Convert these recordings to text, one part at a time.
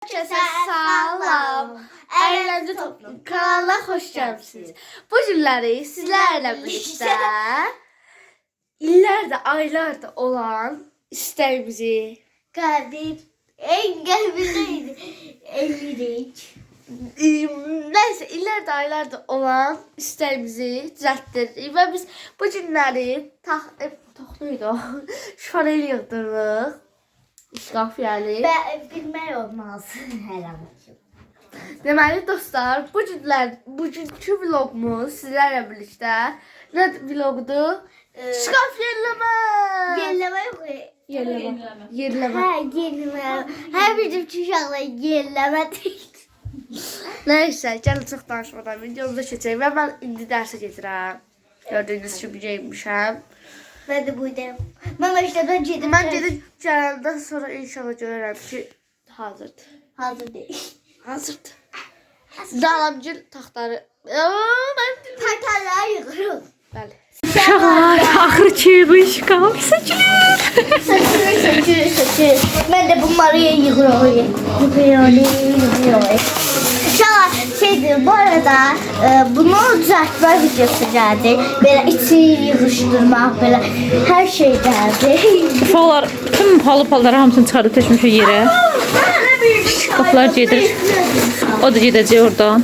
Herkese sağlam. Eğlence Toplum kanalına hoş geldiniz. Bu günleri sizlerle birlikte illərdə, aylarda olan istəyimizi neyse illərdə, aylarda olan istəyimizi düzəltdik və biz bu günləri toxluydu. Şifaneli yığdırıq. İşqaf yəni. Bilmək olmaz hər an. Deməli dostlar, bugünkü vlogumuz sizlərlə birlikdə nə vloqdur? Şkaf yerləmə. Yerləmə yox. Yerləmə. Hə, yerləmə. Hər bizim uşaqlar yerləmə deyil. Nəysə, gəlin çox danışmadan videomuza keçək və mən indi dərsə gedirəm. Gördüyünüz kimi geyinmişəm. Mən də buydayım. Mən başladan gedim. Mən gedib gələndən sonra inşallah görərəm ki, hazırdır. Hazır deyil. Hazırdır. Dalamcıl taxtları. Taxtaları yığırıq. Bəli. Uşaqlar, axır ki bu şkaf seçilir. Sökür. Mən də bunları yığırıq. Uşaqlar, şeydir, bu arada bunu düzəltmə videosu gəldi. Belə içi yığışdırmaq, belə hər şey gəldi. Uşaqlar, bütün palları hamısını çıxarıb təşmişik yerə. Qapılar gedir. O da gedəcək oradan.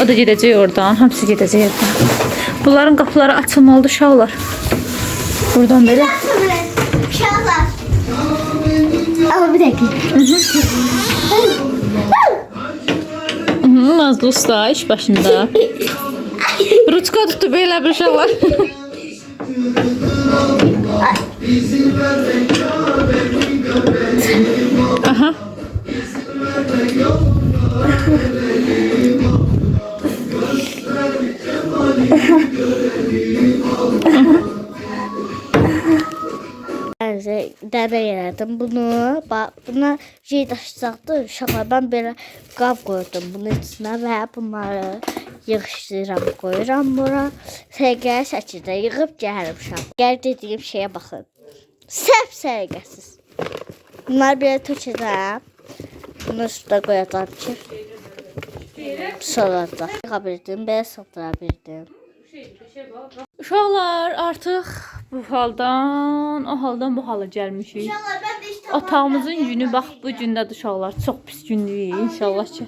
O da gedəcək oradan. Hamısı gedəcək oradan. Bunların qapıları açılmalıdır uşaqlar. Buradan belə. Uşaqlar. Ama bir dakika. Nazlı usta iş başında. Ruçka tuttu belə bir uşaqlar. Aha. Dəbə yaradım. Buna şey daşacaqdı. Uşaqlar, mən belə qab qoydum bunun içinə və bunları yığışdırıram, qoyuram bura. Səliqəli şəkildə yığıb gəlmişəm. Gəl dediyim şeyə baxın. Səhv səliqəsiz. Bunları belə tökəcəm. Bunu üstə qoyacağım ki, solacaq. Yığa bildim, belə saldıra bildim. Uşaqlar, artıq bu haldan bu hala gəlmişik. Otağımızın günü bax bu gündədir uşaqlar. Çox pis gündür inşallah ki.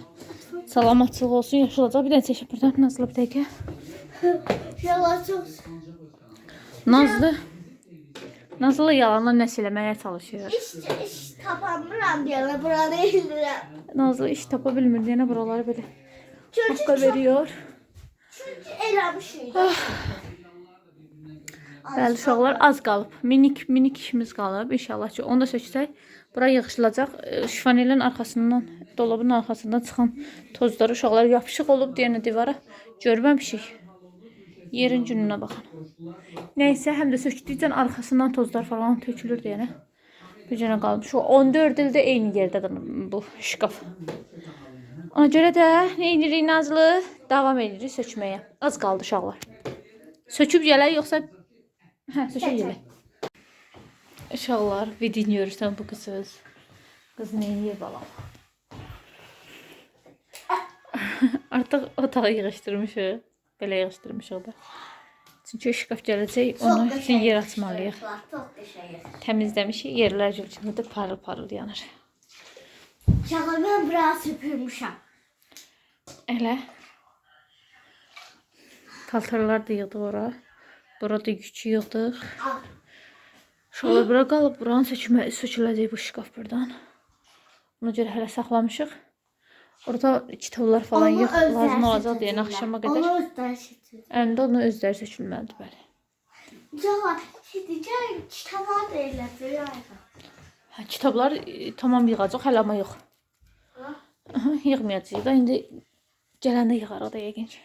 Salamatçılıq olsun, yaşılacaq. Bir dənə çəkib buradan Nazlı bir dəqiqə. Uşaqlar çox. Nazlı yalanla nəsə eləməyə çalışır. İş tapamıram deyələ, buranı eləyirəm. Nazlı iş tapa bilmir deyənə buraları belə Çünki haqqa veriyor. Çünki eləmişik. Bəli uşaqlar, az qalıb. Minik işimiz qalıb. İnşallah ki onu da söksək bura yığışılacaq. Şifanelin arxasından, dolabın arxasından çıxan tozlar uşaqlar yapışıq olub deyənə divara görməmişik. Yerin gününə baxın. Nəysə, həm də sökdükcə arxasından tozlar falan tökülür deyənə. Bu cənə qalmış. O 14 ildə eyni yerdədir bu şkaf. Ona görə də nə edirik Nazlı? Davam edirik sökməyə. Az qaldı uşaqlar. Söküb gələk yoxsa söküb gələk. Uşaqlar, bir dinləyirsən bu qızız. Qız nə edir balam? Artıq otağı yığışdırmışıq. Belə yığışdırmışıq da. Çünki şkaf gələcək, onu üçün yer açmalıyıq. Təmizləmişik, yerlər gülçünüdür, parıl yanır. Uşaqlar, mən bura süpürmüşəm. Elə. Paltarlar da yığdıq ora. Burada gücü yığdıq. Uşaqlar bura qalıb, buranın söküləcək bu şkaf buradan. Ona görə hələ saxlamışıq. Orada kitablar falan yox, lazım olacaq deyən axşama qədər. Onu özləri seçir. Əndə onu özləri sökülməlidir, bəli. Uşaqlar, deyəcək, kitablar da elədir. Kitablar tamam yığacaq, hələ amma yox. Yığmayacaq da, indi gələndə yığarıq da yəqin ki.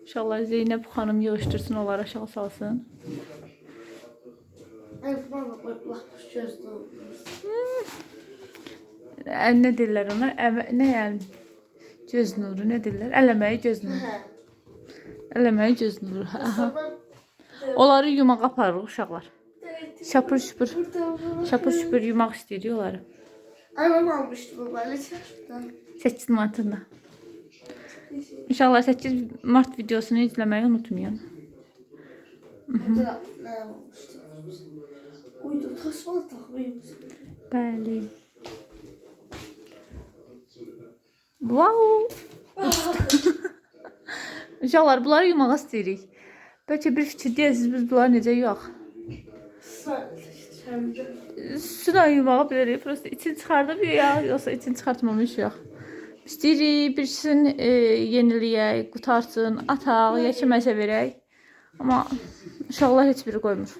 İnşallah Zeynəb xanım yığışdırsın, onları aşağı salsın. Nə deyirlər ona? Nə yəni? Göz nuru, nə deyirlər? Eləməyi göz nuru. Eləməyi göz nuru. Onları yumağa aparırıq uşaqlar. Şapır şupur yumaq istəyirik onları. Anam almışdı bu böyle çarşıdan. 8 martında. İnşallah 8 mart videosunu izləməyi unutmayın. Ne almıştı? Uydu tasmalı takmayayım. Bəli. Wow. Uşaqlar, bunları yumağa istəyirik. Bəlkə bir fikir deyəsiniz, biz bunları necə yuyaq? Suda yumağa bilərik. Prosta için çıxardıb yuyaq, yoxsa için çıxartmamış yuyaq. İstəyirik, birisini yeniləyək, qutarsın, ataq, ya kiməsə verək. Amma uşaqlar heç biri qoymur.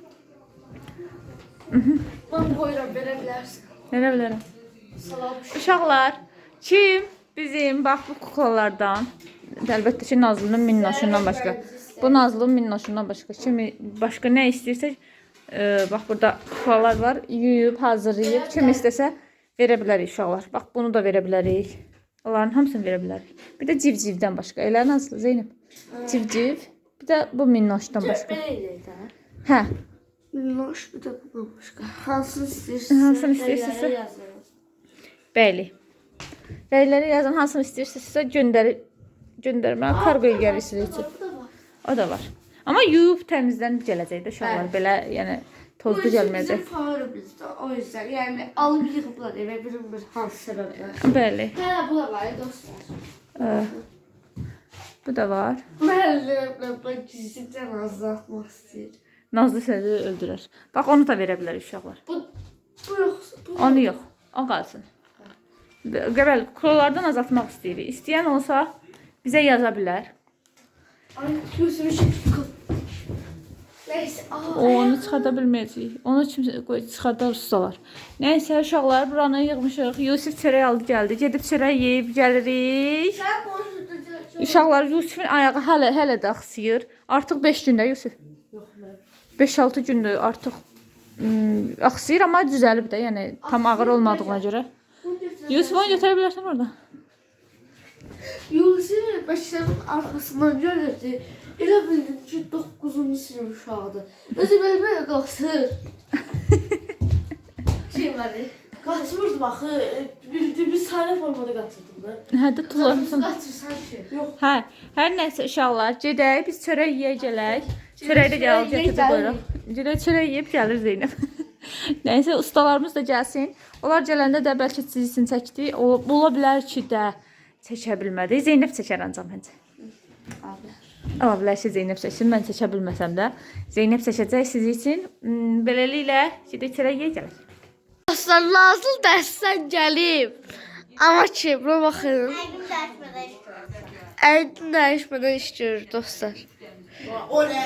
Ben koyuram, verebilirsin. Verə bilərəm. Salam. Uşaqlar, kim bizim bax bu kuklalardan, əlbəttə ki, Nazlının minnoşundan başqa, bu Nazlının minnoşundan başqa, kimi başqa nə istəyirsə, bax burada kuklalar var, yuyub, hazırlayıb, kim istəsə verə bilərik uşaqlar. Bax bunu da verə bilərik. Onların hamısını verə bilərik. Bir də civcivdən başqa, elə Nazlı, Zeynəb? Civciv, bir də bu minnoşdan başqa. Böyleydi. Hə, Minnoş bir de bundan başka. Hansını istiyorsun? Hansını istəyirsinizsə? bəli. Rəyləri yazın, hansını istəyirsinizsə göndərmə, kargoya gəlirsiniz. O da var. Amma yuyub təmizlənib gələcək də uşaqlar. Belə, yəni tozlu gəlməyəcək. Bizim favorimizdir. O yüzden yani alıp yıkıplar eve bir hansı sebepler. Bəli. Hə, bu da var dostlar. Bu da var. Ben gizlilikten azaltmak istedim. Nazlı səni öldürər. Bax, onu da verə bilərik uşaqlar. Bu yoksa bu. Onu yox, o qalsın. Qəbəl, kuklalardan azaltmaq istəyirik. İstəyən olsa bizə yaza bilər. Ay gözümü çekti. Neyse. Onu çıxarda bilməyəcəyik. Onu çıxardar ustalar. Nəysə, uşaqlar, buranı yığmışıq. Yusif çörək aldı gəldi. Gedib çörək yeyib gəlirik. Sen konuşdun. Uşaqlar, Yusifin ayağı hələ də axsıyır. Artıq 5 gündə Yusif. 5-6 gündür artıq axsıyır, amma düzəlib də. Yəni tam ağır olmadığına görə. Yusif, onu götürə bilərsən orada. Yusuf başlarının arkasından görürdü. Elə bildim ki 9-cu sinif uşağıdır. Özü belə qalxır. Məni. Qaçmırdı baxı. Bir sahne formada qaçırdım da. Hə, də tullansın. Qaçırsan ki. Yox. Hə, hər nəsə uşaqlar, gedək, biz çörək yeyə gələk. Çörək də gəlib gətirib qoyuruq. Gedək çörək yeyib gəlir Zeynəb. Nəysə, ustalarımız da gəlsin. Onlar gələndə də bəlkə sizin çəkdik. Ola bilər ki də çəkə bilmədik. Zeynəb çəkər ancaq məncə. Ola bilər ki, Zeynəb çəksin. Mən çəkə bilməsəm də. Zeynəb çəkəcək siz üçün. Beləliklə, gedək çörək yeyə gələk. Dostlar, Nazlı dərsdən gəlib. Amma ki, buna baxın. Əydin dəyişmədən işləyir dostlar. O nə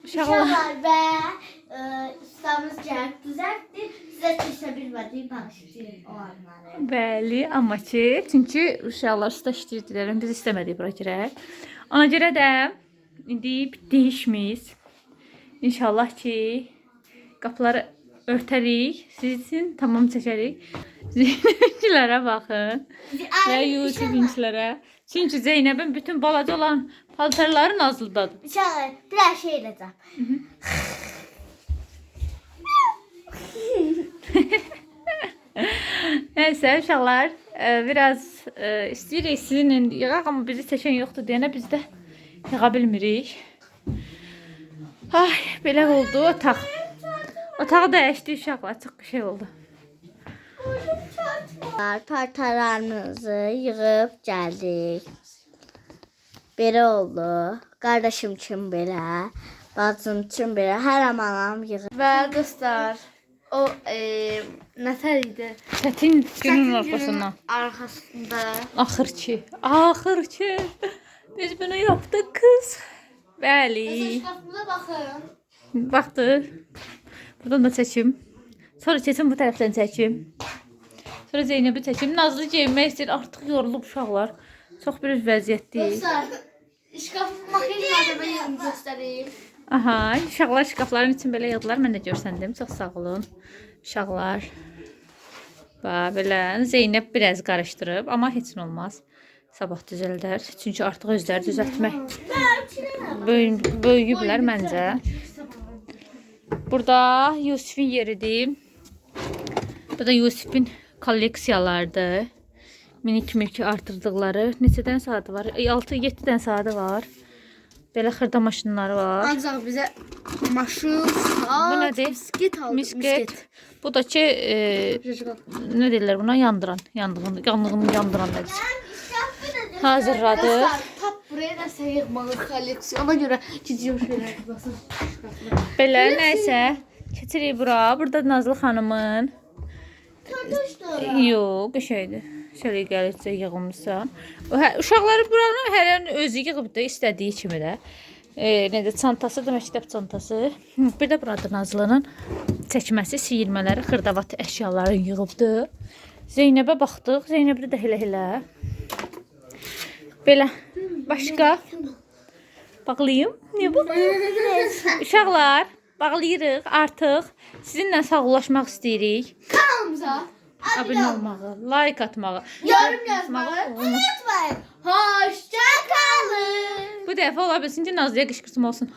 Uşaqlar və ustamız gəlib düzəltdi. Sizə keçə bilmədik, bağışlayın o anları. Bəli, amma ki, çünki uşaqlar usta işləyirdilər, biz istəmədik bura girək. Ona görə də indi bitdi işimiz. İnşallah ki, qapıları örtərik, siz üçün tamam çəkərik. Zeynəbinkilərə baxın və YouTube'inkilərə. Çünki Zeynəbin bütün balaca olan paltarları Nazlıdadır. Uşaqlar, bir şey edəcəm. Nəysə, uşaqlar, biraz istəyirik sizinlə yığaq, amma bizi çəkən yoxdur deyənə biz də yığa bilmirik. Ay, belə oldu otaq. Otağı dəyişdi uşaqlar, çox bir şey oldu. Paltarlarımızı yığıb gəldik. Belə oldu. Qardaşım üçün belə, bacım üçün belə, hər amanam yığıb. Və dostlar, o nətər idi? Çətin günün ortasından. Arxasında. Axır ki, biz bunu yapdıq kız. Bəli. Şkafına baxın. Baxdı. Buradan da çəkim. Sonra keçim bu tərəfdən çəkim. Sonra Zeynəbi çəkim. Nazlı geyinmək istəyir. Artıq yorulub uşaqlar. Çox bir vəziyyətdir. Dostlar, şkafın makyaj malzemelerini göstəreyim. Aha, uşaqlar şkafların için belə yığdılar. Mən də görsəndim. Çox sağ olun. Uşaqlar. Bax, belə Zeynəb biraz qarışdırıb. Amma heç nə olmaz. Sabah düzəldər. Çünki artıq özləri düzəltmək böyüyüblər məncə. Burada Yusifin yeridir. Bu da Yusifin kolleksiyalarıdır. Minik artırdıqları. Neçə dənə saatı var? 6-7 dənə saatı var. Belə xırda maşınları var. Ancaq bizə maşın, Bu saat, nədir? misket aldı. Misket. Bu da ki, nə deyirlər buna? Yandıran. Yanğını yandıran nədir? Hazırladı. Tap buraya da yığmalı kolleksiyona görə gidiyor şeyler basın. Belə nəysə. Keçirik bura. Burada Nazlı xanımın. Yox, qəşəngdir. Şöyle gəlirsə yığılmışsan. Uşaqları buranı hərən özü yığıbdı, istədiyi kimi də. Nədir? Çantası da məktəb çantası. Bir də burada Nazlı'nın çəkməsi, siyirmələri, xırdavat əşyaları yığıbdı. Zeynəbə baxdıq. Zeynəbdə də elə. Belə. Başqa? Bağlayım. Niyə bağlayım? Uşaqlar, bağlayırıq artıq. Sizinlə sağollaşmaq istəyirik. Kanalımıza Abunə olmağı, like atmağı, yorum yazmağı unutmayın. Hoşça kalın. bu dəfə ola bilsin ki, Nazlıya qışqırtma olsun.